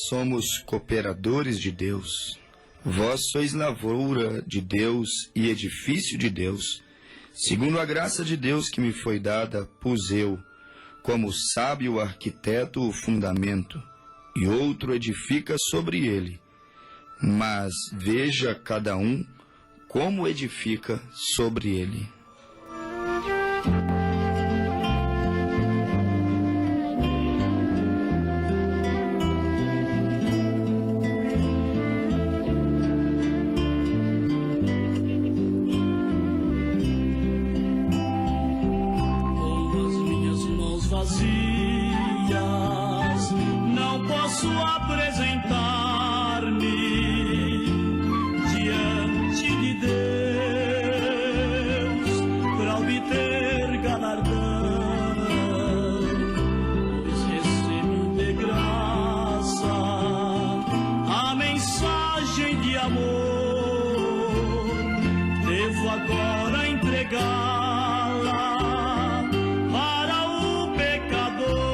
somos cooperadores de Deus. Vós sois lavoura de Deus e edifício de Deus. Segundo a graça de Deus que me foi dada, pus eu, como sábio arquiteto, o fundamento, e outro edifica sobre ele. Mas veja cada um como edifica sobre ele. Não posso apresentar-me diante de Deus para obter galardão, pois recebi de graça a mensagem de amor. Devo agora entregá-la para o pecador.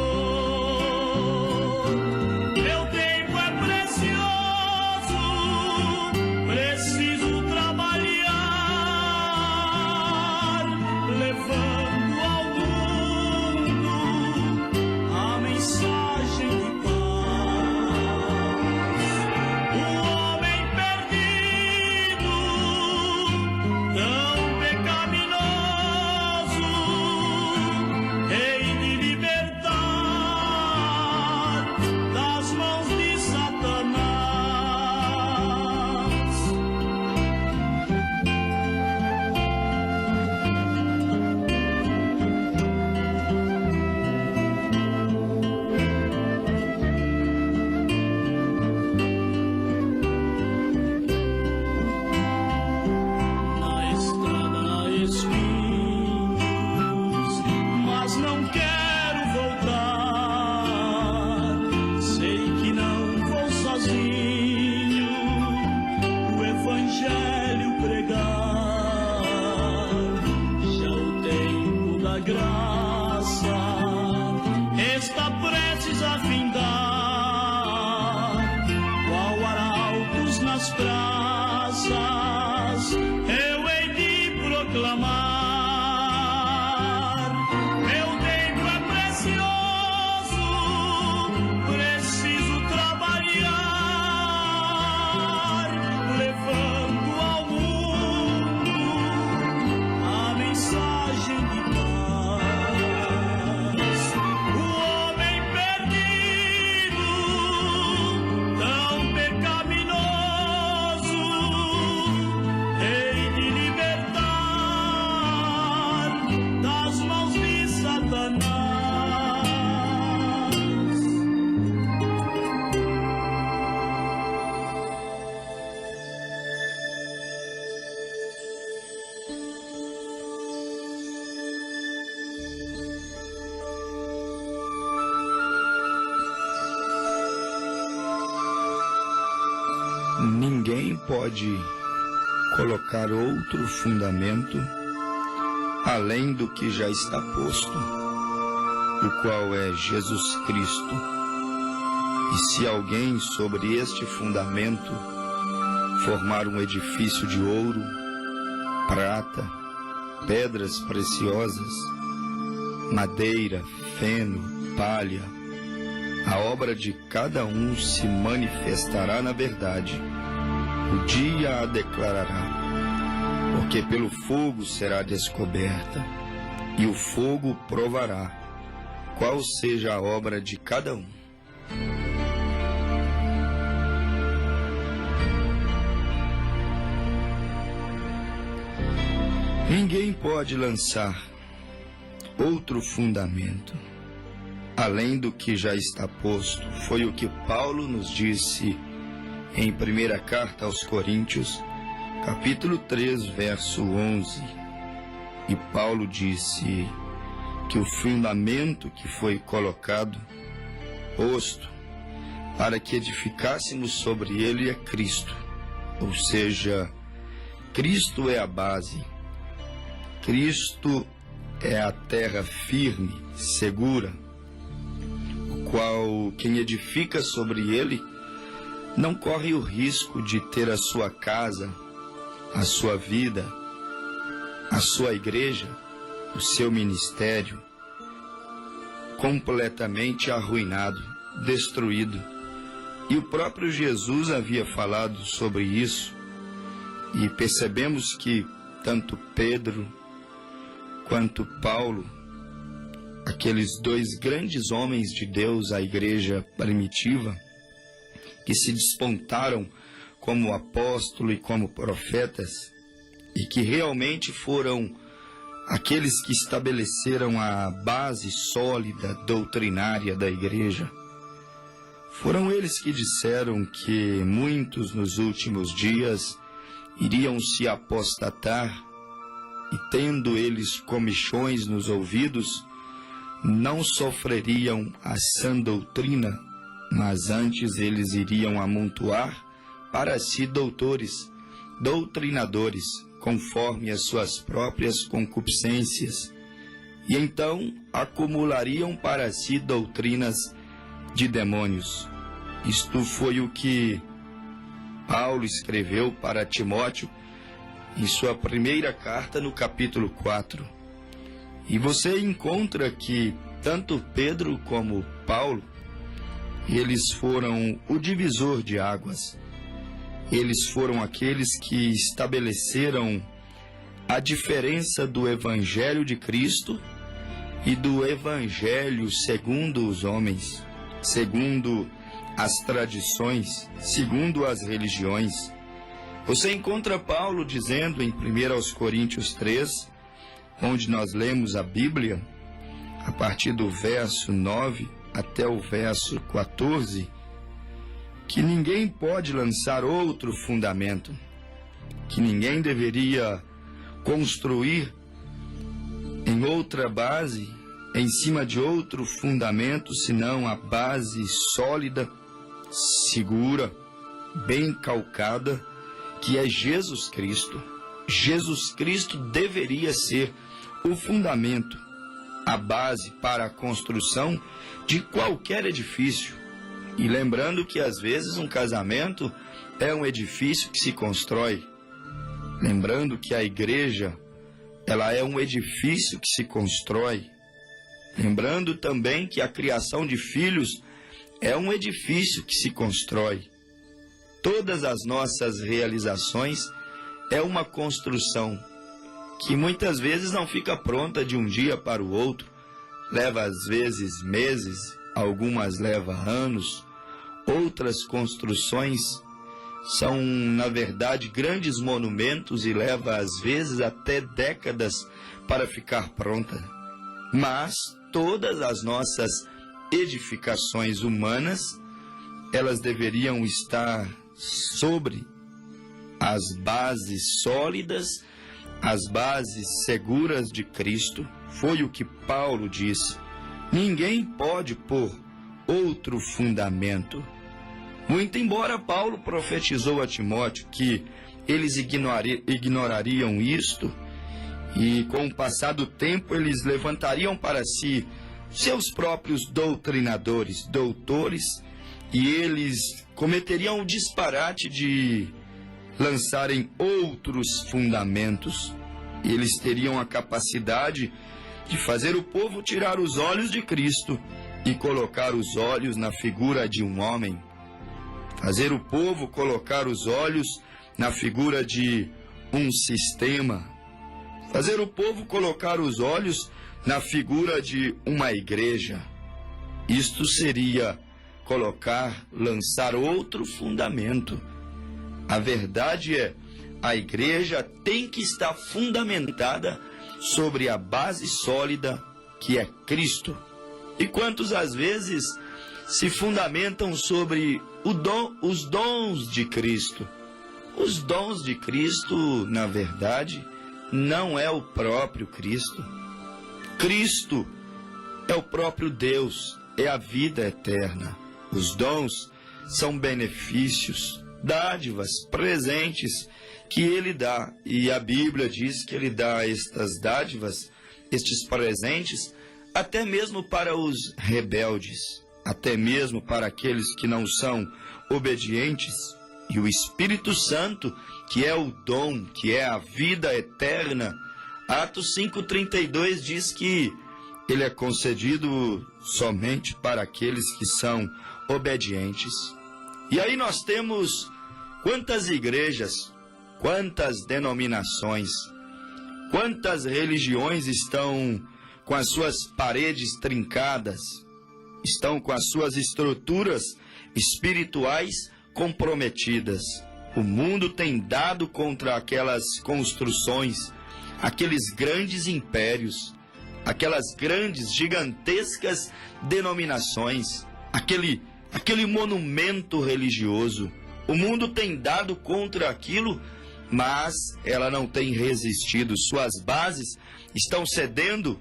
Está prestes a findar, qual arautos nas praças, eu hei de proclamar. Meu tempo é precioso, preciso trabalhar, levando ao mundo a mensagem de paz. Ninguém pode colocar outro fundamento além do que já está posto, o qual é Jesus Cristo. E se alguém sobre este fundamento formar um edifício de ouro, prata, pedras preciosas, madeira, feno, palha, a obra de cada um se manifestará na verdade. O dia a declarará, porque pelo fogo será descoberta, e o fogo provará qual seja a obra de cada um. Ninguém pode lançar outro fundamento além do que já está posto. Foi o que Paulo nos disse em primeira carta aos Coríntios, capítulo 3, verso 11. E Paulo disse que o fundamento que foi colocado, posto, para que edificássemos sobre ele é Cristo. Ou seja, Cristo é a base. Cristo é a terra firme, segura, o qual quem edifica sobre ele não corre o risco de ter a sua casa, a sua vida, a sua igreja, o seu ministério completamente arruinado, destruído. E o próprio Jesus havia falado sobre isso, e percebemos que tanto Pedro quanto Paulo, aqueles dois grandes homens de Deus, a igreja primitiva, que se despontaram como apóstolo e como profetas, e que realmente foram aqueles que estabeleceram a base sólida doutrinária da igreja. Foram eles que disseram que muitos nos últimos dias iriam se apostatar, e tendo eles comichões nos ouvidos, não sofreriam a sã doutrina, mas antes eles iriam amontoar para si doutrinadores, conforme as suas próprias concupiscências, e então acumulariam para si doutrinas de demônios. Isto foi o que Paulo escreveu para Timóteo em sua primeira carta, no capítulo 4. E você encontra que tanto Pedro como Paulo, eles foram o divisor de águas. Eles foram aqueles que estabeleceram a diferença do Evangelho de Cristo e do Evangelho segundo os homens, segundo as tradições, segundo as religiões. Você encontra Paulo dizendo em 1 Coríntios 3, onde nós lemos a Bíblia, a partir do verso 9 até o verso 14, que ninguém pode lançar outro fundamento, que ninguém deveria construir em outra base, em cima de outro fundamento, senão a base sólida, segura, bem calcada, que é Jesus Cristo. Jesus Cristo deveria ser o fundamento, a base para a construção de qualquer edifício. E lembrando que às vezes um casamento é um edifício que se constrói. Lembrando que a igreja, ela é um edifício que se constrói. Lembrando também que a criação de filhos é um edifício que se constrói. Todas as nossas realizações é uma construção que muitas vezes não fica pronta de um dia para o outro. Leva às vezes meses, algumas leva anos. Outras construções são, na verdade, grandes monumentos e leva às vezes até décadas para ficar pronta. Mas todas as nossas edificações humanas, elas deveriam estar sobre as bases sólidas, as bases seguras de Cristo. Foi o que Paulo disse. Ninguém pode pôr outro fundamento. Muito embora Paulo profetizou a Timóteo que eles ignorariam isto, e com o passar do tempo eles levantariam para si seus próprios doutrinadores, doutores, e eles cometeriam o disparate de lançarem outros fundamentos. Eles teriam a capacidade de fazer o povo tirar os olhos de Cristo e colocar os olhos na figura de um homem. Fazer o povo colocar os olhos na figura de um sistema. Fazer o povo colocar os olhos na figura de uma igreja. Isto seria lançar outro fundamento. A verdade é, a igreja tem que estar fundamentada sobre a base sólida que é Cristo. E quantos às vezes se fundamentam sobre os dons de Cristo? Os dons de Cristo, na verdade, não é o próprio Cristo. Cristo é o próprio Deus, é a vida eterna. Os dons são benefícios, dádivas, presentes que Ele dá. E a Bíblia diz que Ele dá estas dádivas, estes presentes, até mesmo para os rebeldes, até mesmo para aqueles que não são obedientes, e o Espírito Santo, que é o dom, que é a vida eterna. Atos 5,32 diz que ele é concedido somente para aqueles que são obedientes. E aí nós temos quantas igrejas, quantas denominações, quantas religiões estão com as suas paredes trincadas, estão com as suas estruturas espirituais comprometidas. O mundo tem dado contra aquelas construções, aqueles grandes impérios, aquelas grandes, gigantescas denominações, aquele monumento religioso. O mundo tem dado contra aquilo, mas ela não tem resistido. Suas bases estão cedendo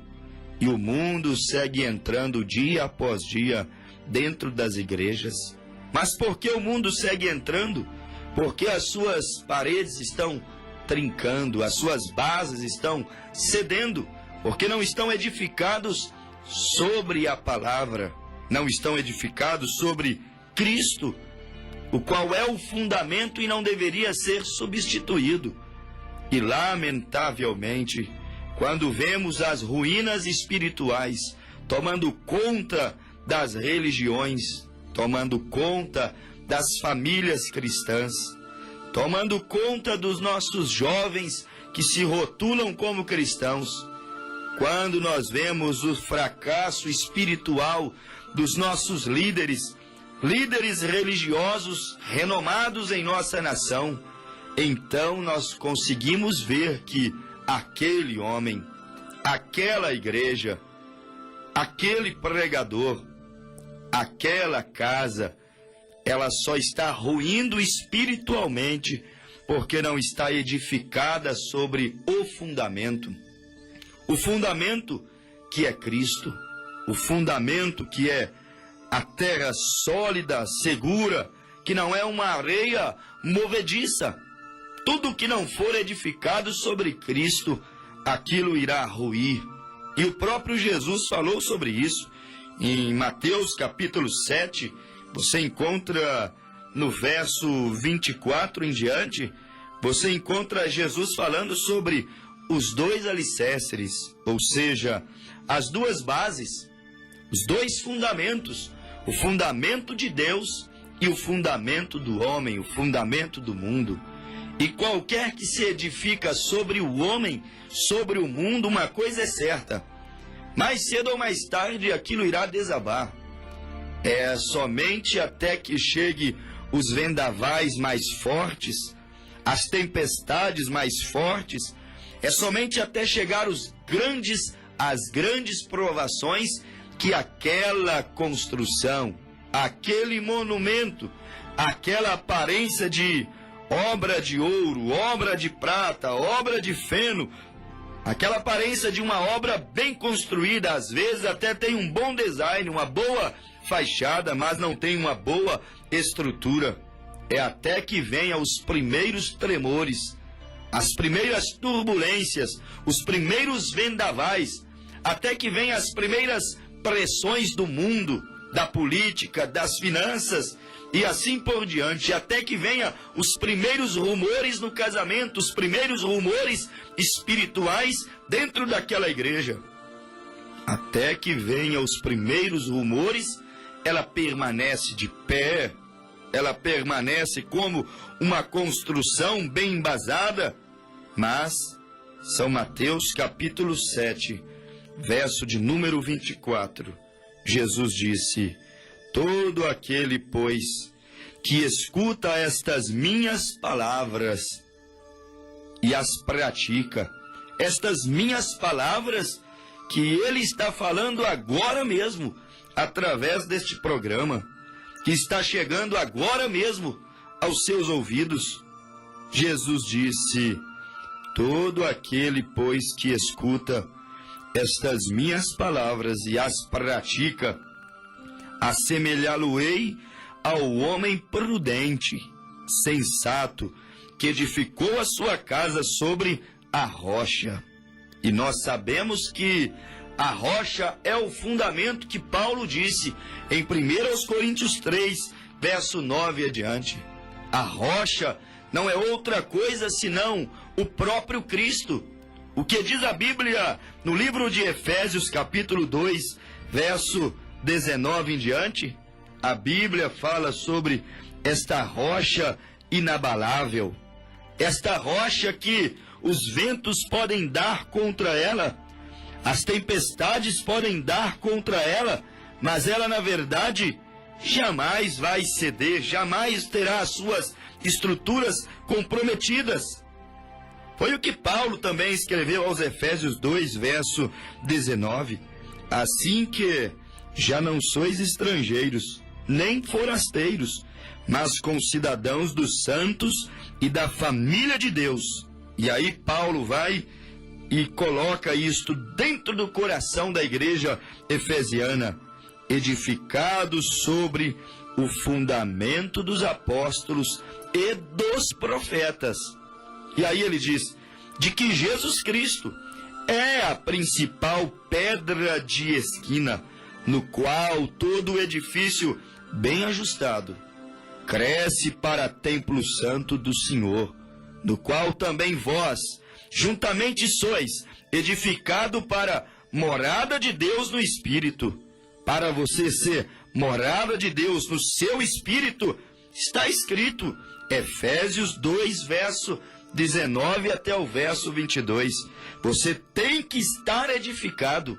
e o mundo segue entrando dia após dia dentro das igrejas. Mas por que o mundo segue entrando? Porque as suas paredes estão trincando, as suas bases estão cedendo, porque não estão edificados sobre a palavra, não estão edificados sobre Cristo, o qual é o fundamento e não deveria ser substituído. E lamentavelmente, quando vemos as ruínas espirituais tomando conta das religiões, tomando conta das famílias cristãs, tomando conta dos nossos jovens que se rotulam como cristãos, quando nós vemos o fracasso espiritual dos nossos líderes religiosos renomados em nossa nação, então nós conseguimos ver que aquele homem, aquela igreja, aquele pregador, aquela casa, ela só está ruindo espiritualmente porque não está edificada sobre o fundamento que é Cristo, o fundamento que é a terra sólida, segura, que não é uma areia movediça. Tudo que não for edificado sobre Cristo, aquilo irá ruir. E o próprio Jesus falou sobre isso. Em Mateus capítulo 7, você encontra no verso 24 em diante, você encontra Jesus falando sobre os dois alicerces, ou seja, as duas bases, os dois fundamentos, o fundamento de Deus e o fundamento do homem, o fundamento do mundo. E qualquer que se edifica sobre o homem, sobre o mundo, uma coisa é certa: mais cedo ou mais tarde aquilo irá desabar. É somente até que chegue os vendavais mais fortes, as tempestades mais fortes, é somente até chegar as grandes provações que aquela construção, aquele monumento, aquela aparência de obra de ouro, obra de prata, obra de feno, aquela aparência de uma obra bem construída, às vezes até tem um bom design, uma boa fachada, mas não tem uma boa estrutura. É até que venha os primeiros tremores, as primeiras turbulências, os primeiros vendavais, até que venham as primeiras pressões do mundo, da política, das finanças e assim por diante, até que venha os primeiros rumores no casamento, os primeiros rumores espirituais dentro daquela igreja. Até que venha os primeiros rumores, ela permanece de pé, ela permanece como uma construção bem embasada. Mas São Mateus capítulo 7, verso de número 24, Jesus disse: todo aquele, pois, que escuta estas minhas palavras e as pratica, estas minhas palavras que ele está falando agora mesmo, através deste programa, que está chegando agora mesmo aos seus ouvidos. Jesus disse: todo aquele, pois, que escuta estas minhas palavras e as pratica, assemelhá-lo-ei ao homem prudente, sensato, que edificou a sua casa sobre a rocha. E nós sabemos que A rocha é o fundamento que Paulo disse em 1 Coríntios 3, verso 9 adiante. A rocha não é outra coisa senão o próprio Cristo. O que diz a Bíblia no livro de Efésios, capítulo 2, verso 19 em diante? A Bíblia fala sobre esta rocha inabalável, esta rocha que os ventos podem dar contra ela, as tempestades podem dar contra ela, mas ela, na verdade, jamais vai ceder, jamais terá as suas estruturas comprometidas. Foi o que Paulo também escreveu aos Efésios 2, verso 19. Assim que já não sois estrangeiros, nem forasteiros, mas concidadãos dos santos e da família de Deus. E aí Paulo vai e coloca isto dentro do coração da igreja efesiana, edificados sobre o fundamento dos apóstolos e dos profetas. E aí ele diz, de que Jesus Cristo é a principal pedra de esquina, no qual todo o edifício bem ajustado cresce para templo santo do Senhor, no qual também vós, juntamente sois edificado para morada de Deus no Espírito. Para você ser morada de Deus no seu Espírito, está escrito, Efésios 2, verso 19 até o verso 22. Você tem que estar edificado.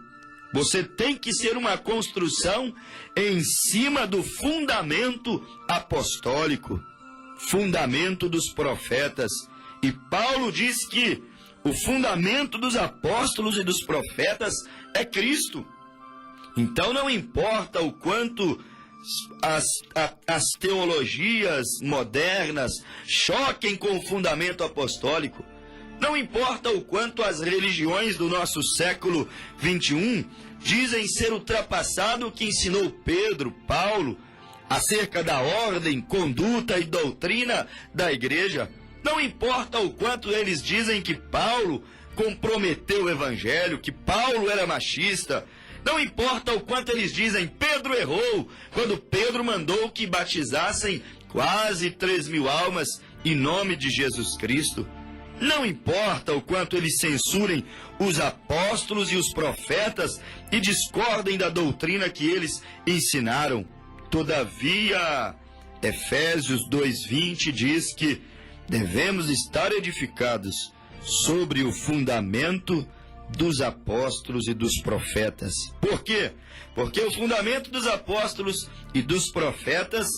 Você tem que ser uma construção em cima do fundamento apostólico, fundamento dos profetas. E Paulo diz que o fundamento dos apóstolos e dos profetas é Cristo. Então não importa o quanto as teologias modernas choquem com o fundamento apostólico, não importa o quanto as religiões do nosso século 21 dizem ser ultrapassado o que ensinou Pedro, Paulo, acerca da ordem, conduta e doutrina da igreja. Não importa o quanto eles dizem que Paulo comprometeu o evangelho, que Paulo era machista. Não importa o quanto eles dizem Pedro errou quando Pedro mandou que batizassem quase 3.000 almas em nome de Jesus Cristo. Não importa o quanto eles censurem os apóstolos e os profetas e discordem da doutrina que eles ensinaram. Todavia, Efésios 2:20 diz que devemos estar edificados sobre o fundamento dos apóstolos e dos profetas. Por quê? Porque o fundamento dos apóstolos e dos profetas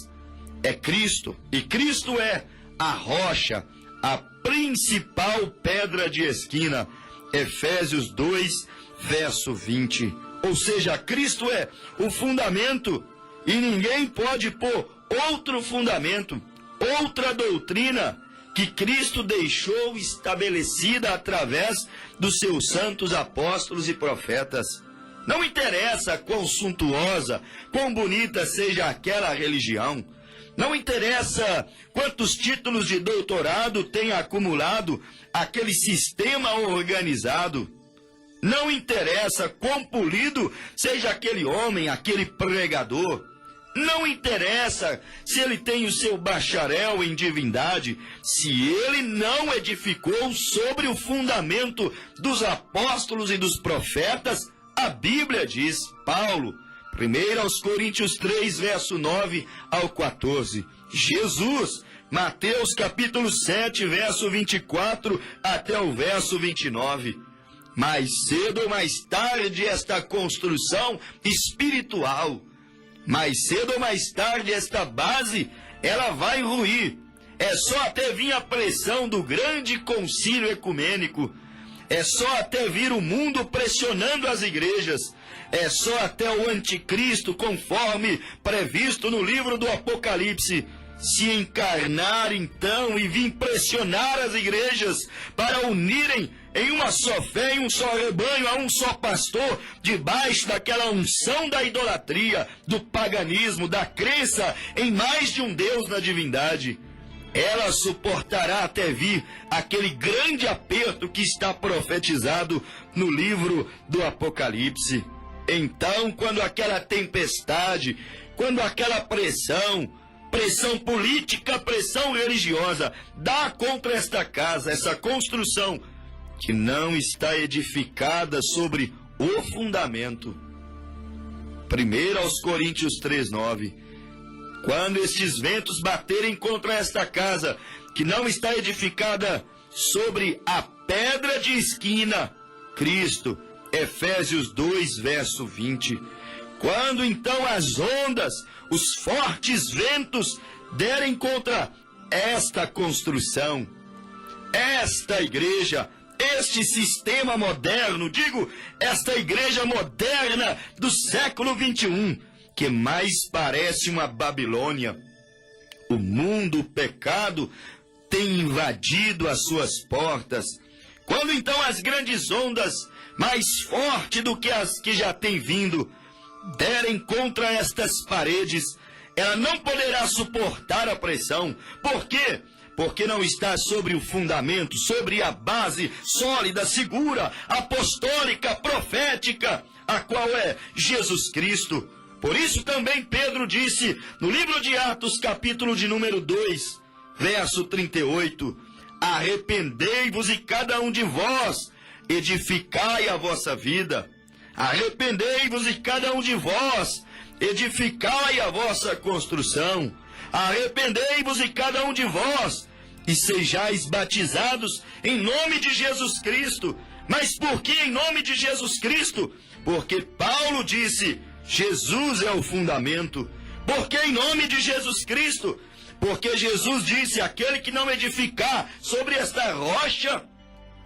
é Cristo. E Cristo é a rocha, a principal pedra de esquina. Efésios 2, verso 20. Ou seja, Cristo é o fundamento e ninguém pode pôr outro fundamento, outra doutrina que Cristo deixou estabelecida através dos seus santos apóstolos e profetas. Não interessa quão suntuosa, quão bonita seja aquela religião. Não interessa quantos títulos de doutorado tenha acumulado aquele sistema organizado. Não interessa quão polido seja aquele homem, aquele pregador. Não interessa se ele tem o seu bacharel em divindade, se ele não edificou sobre o fundamento dos apóstolos e dos profetas. A Bíblia diz, Paulo, 1 Coríntios 3, verso 9 ao 14. Jesus, Mateus capítulo 7, verso 24 até o verso 29. Mais cedo ou mais tarde esta construção espiritual, mais cedo ou mais tarde esta base, ela vai ruir. É só até vir a pressão do grande concílio ecumênico. É só até vir o mundo pressionando as igrejas. É só até o anticristo, conforme previsto no livro do Apocalipse, se encarnar então e vir pressionar as igrejas para unirem em uma só fé, em um só rebanho, a um só pastor, debaixo daquela unção da idolatria, do paganismo, da crença em mais de um Deus na divindade. ela suportará até vir aquele grande aperto que está profetizado no livro do Apocalipse. Então, quando aquela tempestade, quando aquela pressão política, pressão religiosa, dá contra esta casa, essa construção, que não está edificada sobre o fundamento. 1 aos Coríntios 3:9. Quando estes ventos baterem contra esta casa, que não está edificada sobre a pedra de esquina, Cristo, Efésios 2, verso 20. Quando então as ondas, os fortes ventos derem contra esta construção, esta igreja, este sistema moderno, esta igreja moderna do século 21, que mais parece uma Babilônia. O mundo, o pecado, tem invadido as suas portas. Quando então as grandes ondas, mais fortes do que as que já têm vindo, derem contra estas paredes, ela não poderá suportar a pressão. Por quê? Porque não está sobre o fundamento, sobre a base sólida, segura, apostólica, profética, a qual é Jesus Cristo. Por isso também Pedro disse no livro de Atos, capítulo de número 2, verso 38, arrependei-vos e cada um de vós edificai a vossa vida. Arrependei-vos e cada um de vós edificai a vossa construção. Arrependei-vos e cada um de vós e sejais batizados em nome de Jesus Cristo. Mas por que em nome de Jesus Cristo? Porque Paulo disse, Jesus é o fundamento. Por que em nome de Jesus Cristo? Porque Jesus disse, aquele que não edificar sobre esta rocha,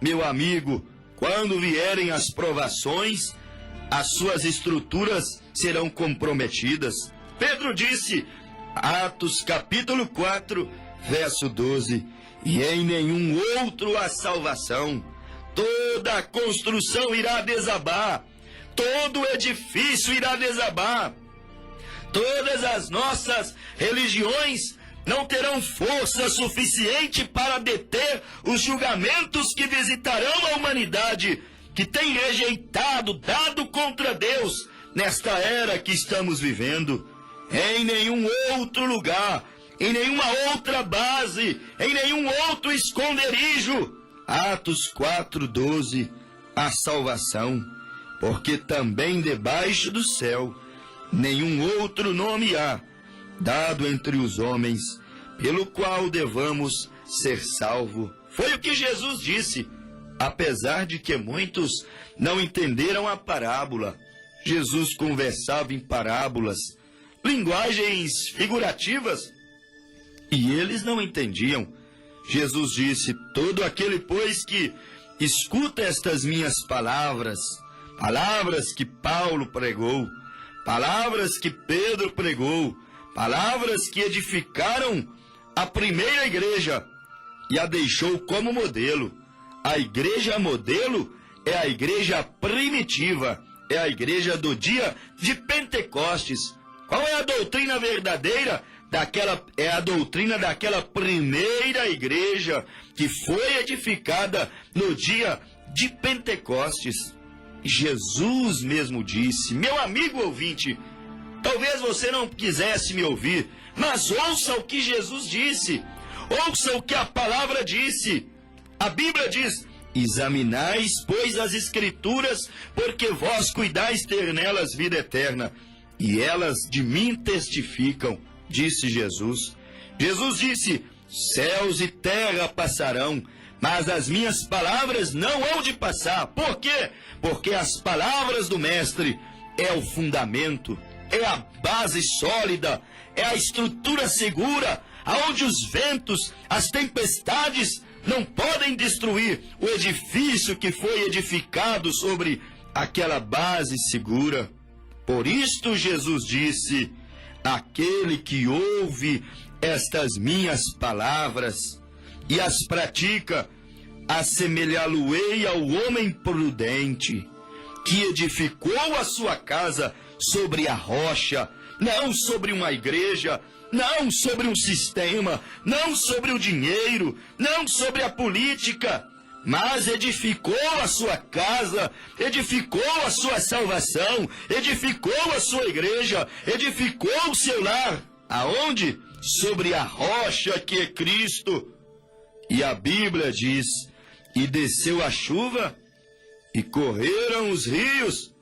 meu amigo, quando vierem as provações, as suas estruturas serão comprometidas. Pedro disse, Atos capítulo 4, verso 12, e em nenhum outro há salvação. Toda a construção irá desabar, todo edifício irá desabar. Todas as nossas religiões não terão força suficiente para deter os julgamentos que visitarão a humanidade, que tem rejeitado, dado contra Deus, nesta era que estamos vivendo. Em nenhum outro lugar, em nenhuma outra base, em nenhum outro esconderijo, Atos 4:12, a salvação, porque também debaixo do céu nenhum outro nome há, dado entre os homens, pelo qual devamos ser salvos. Foi o que Jesus disse, apesar de que muitos não entenderam a parábola. Jesus conversava em parábolas, linguagens figurativas, e eles não entendiam. Jesus disse, todo aquele, pois, que escuta estas minhas palavras, palavras que Paulo pregou, palavras que Pedro pregou, palavras que edificaram a primeira igreja e a deixou como modelo. A igreja modelo é a igreja primitiva, é a igreja do dia de Pentecostes. Qual é a doutrina verdadeira? É a doutrina daquela primeira igreja que foi edificada no dia de Pentecostes. Jesus mesmo disse, meu amigo ouvinte, talvez você não quisesse me ouvir, mas ouça o que Jesus disse, ouça o que a palavra disse. A Bíblia diz, examinais, pois, as Escrituras, porque vós cuidais ter nelas vida eterna, e elas de mim testificam, disse Jesus. Jesus disse, céus e terra passarão, mas as minhas palavras não hão de passar. Por quê? Porque as palavras do Mestre é o fundamento, é a base sólida, é a estrutura segura, aonde os ventos, as tempestades não podem destruir o edifício que foi edificado sobre aquela base segura. Por isto Jesus disse, aquele que ouve estas minhas palavras e as pratica, assemelhá-lo-ei ao homem prudente, que edificou a sua casa sobre a rocha, não sobre uma igreja, não sobre um sistema, não sobre o dinheiro, não sobre a política, mas edificou a sua casa, edificou a sua salvação, edificou a sua igreja, edificou o seu lar. Aonde? Sobre a rocha que é Cristo. E a Bíblia diz, e desceu a chuva, e correram os rios,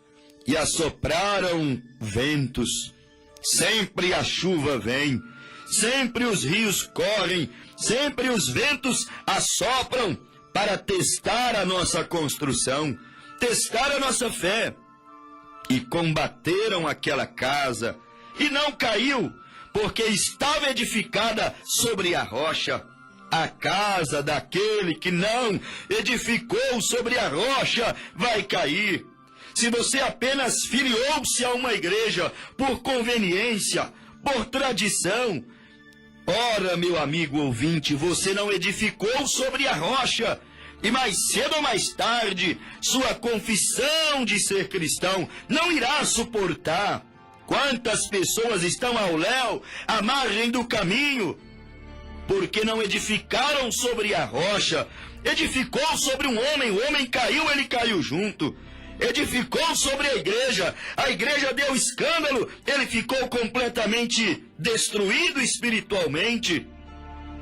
e assopraram ventos. Sempre a chuva vem, sempre os rios correm, sempre os ventos assopram para testar a nossa construção, testar a nossa fé. E combateram aquela casa, e não caiu, porque estava edificada sobre a rocha. A casa daquele que não edificou sobre a rocha vai cair. Se você apenas filiou-se a uma igreja por conveniência, por tradição, ora, meu amigo ouvinte, você não edificou sobre a rocha. E mais cedo ou mais tarde, sua confissão de ser cristão não irá suportar. Quantas pessoas estão ao léu, à margem do caminho, porque não edificaram sobre a rocha. Edificou sobre um homem, o homem caiu, ele caiu junto. Edificou sobre a igreja deu escândalo, ele ficou completamente destruído espiritualmente.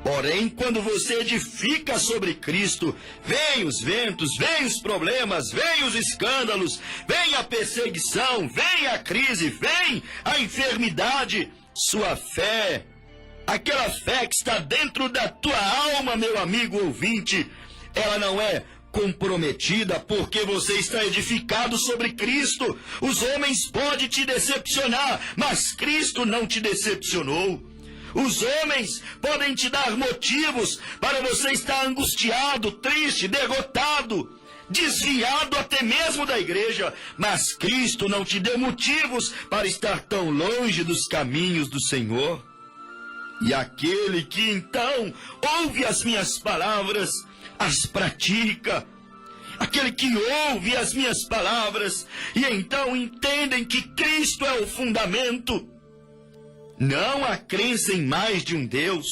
Porém, quando você edifica sobre Cristo, vem os ventos, vem os problemas, vem os escândalos, vem a perseguição, vem a crise, vem a enfermidade. Sua fé, aquela fé que está dentro da tua alma, meu amigo ouvinte, ela não é comprometida porque você está edificado sobre Cristo. Os homens podem te decepcionar, mas Cristo não te decepcionou. Os homens podem te dar motivos para você estar angustiado, triste, derrotado, desviado até mesmo da igreja, mas Cristo não te deu motivos para estar tão longe dos caminhos do Senhor. E aquele que então ouve as minhas palavras, as pratica, aquele que ouve as minhas palavras e então entendem que Cristo é o fundamento, não a crença em mais de um Deus,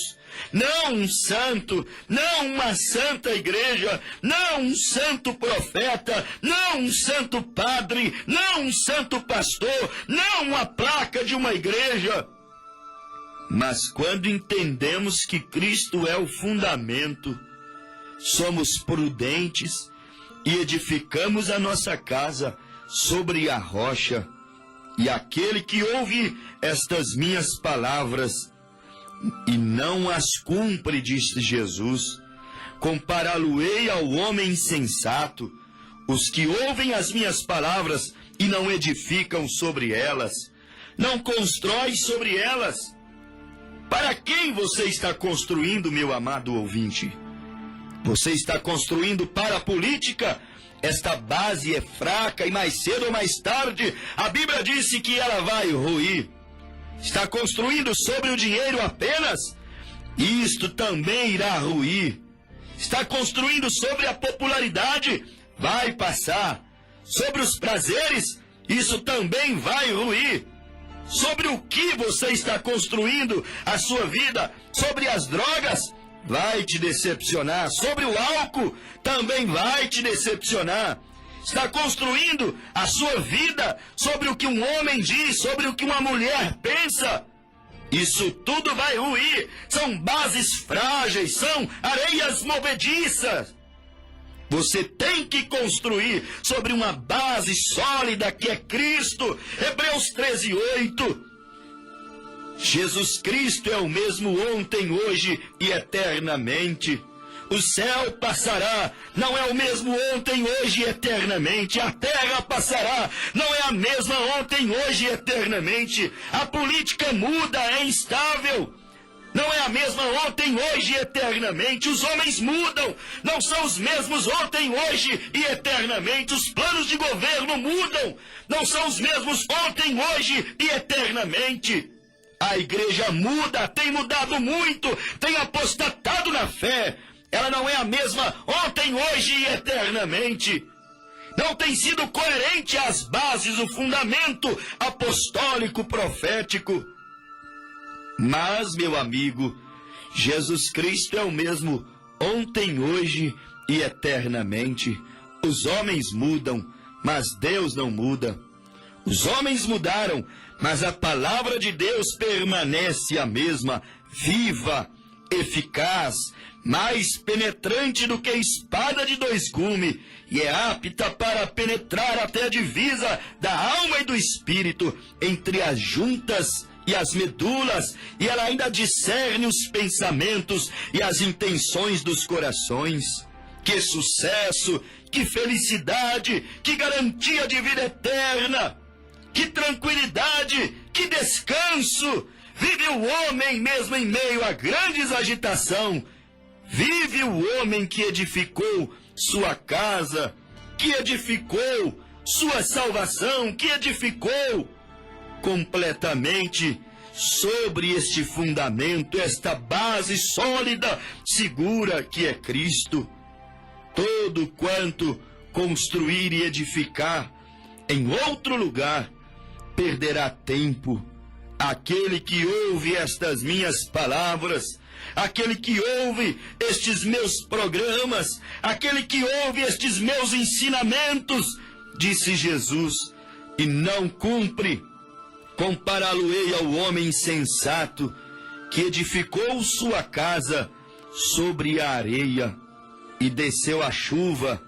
não um santo, não uma santa igreja, não um santo profeta, não um santo padre, não um santo pastor, não uma placa de uma igreja. Mas quando entendemos que Cristo é o fundamento, somos prudentes e edificamos a nossa casa sobre a rocha. E aquele que ouve estas minhas palavras e não as cumpre, disse Jesus, compará-lo-ei ao homem insensato. Os que ouvem as minhas palavras e não edificam sobre elas, não constroem sobre elas. Para quem você está construindo, meu amado ouvinte? Você está construindo para a política? Esta base é fraca e mais cedo ou mais tarde a Bíblia disse que ela vai ruir. Está construindo sobre o dinheiro apenas? Isto também irá ruir. Está construindo sobre a popularidade? Vai passar. Sobre os prazeres? Isso também vai ruir. Sobre o que você está construindo a sua vida? Sobre as drogas? Vai te decepcionar. Sobre o álcool, também vai te decepcionar. Está construindo a sua vida sobre o que um homem diz, sobre o que uma mulher pensa. Isso tudo vai ruir. São bases frágeis, são areias movediças. Você tem que construir sobre uma base sólida que é Cristo. Hebreus 13:8. Jesus Cristo é o mesmo ontem, hoje e eternamente. O céu passará, não é o mesmo ontem, hoje e eternamente. A terra passará, não é a mesma ontem, hoje e eternamente. A política muda, é instável. Não é a mesma ontem, hoje e eternamente. Os homens mudam, não são os mesmos ontem, hoje e eternamente. Os planos de governo mudam, não são os mesmos ontem, hoje e eternamente. A igreja muda, tem mudado muito, tem apostatado na fé. Ela não é a mesma ontem, hoje e eternamente. não tem sido coerente às bases, o fundamento apostólico, profético. Mas, meu amigo, Jesus Cristo é o mesmo ontem, hoje e eternamente. Os homens mudam, mas Deus não muda. Os homens mudaram, mas a palavra de Deus permanece a mesma, viva, eficaz, mais penetrante do que espada de dois gumes, e é apta para penetrar até a divisa da alma e do espírito, entre as juntas e as medulas, e ela ainda discerne os pensamentos e as intenções dos corações. Que sucesso, que felicidade, que garantia de vida eterna, que tranquilidade, que descanso! Vive o homem mesmo em meio a grandes agitação. Vive o homem que edificou sua casa, que edificou sua salvação, que edificou completamente sobre este fundamento, esta base sólida, segura que é Cristo. Todo quanto construir e edificar em outro lugar perderá tempo. Aquele que ouve estas minhas palavras, aquele que ouve estes meus programas, aquele que ouve estes meus ensinamentos, disse Jesus, e não cumpre, compará-lo-ei ao homem insensato que edificou sua casa sobre a areia, e desceu a chuva,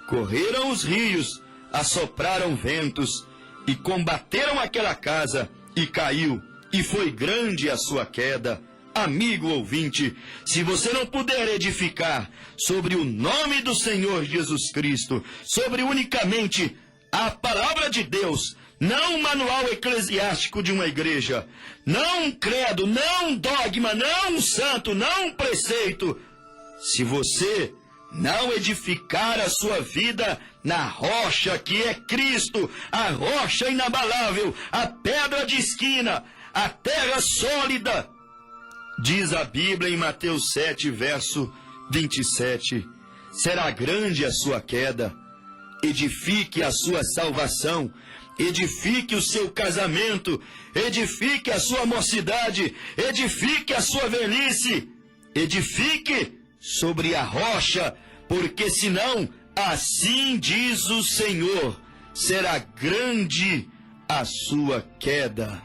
correram os rios, assopraram ventos, e combateram aquela casa, e caiu, e foi grande a sua queda. Amigo ouvinte, se você não puder edificar sobre o nome do Senhor Jesus Cristo, sobre unicamente a palavra de Deus, não um manual eclesiástico de uma igreja, não um credo, não um dogma, não um santo, não um preceito, se você não edificar a sua vida na rocha que é Cristo, a rocha inabalável, a pedra de esquina, a terra sólida, diz a Bíblia em Mateus 7, verso 27, será grande a sua queda. Edifique a sua salvação, edifique o seu casamento, edifique a sua mocidade, edifique a sua velhice, edifique sobre a rocha, porque senão, assim diz o Senhor, será grande a sua queda.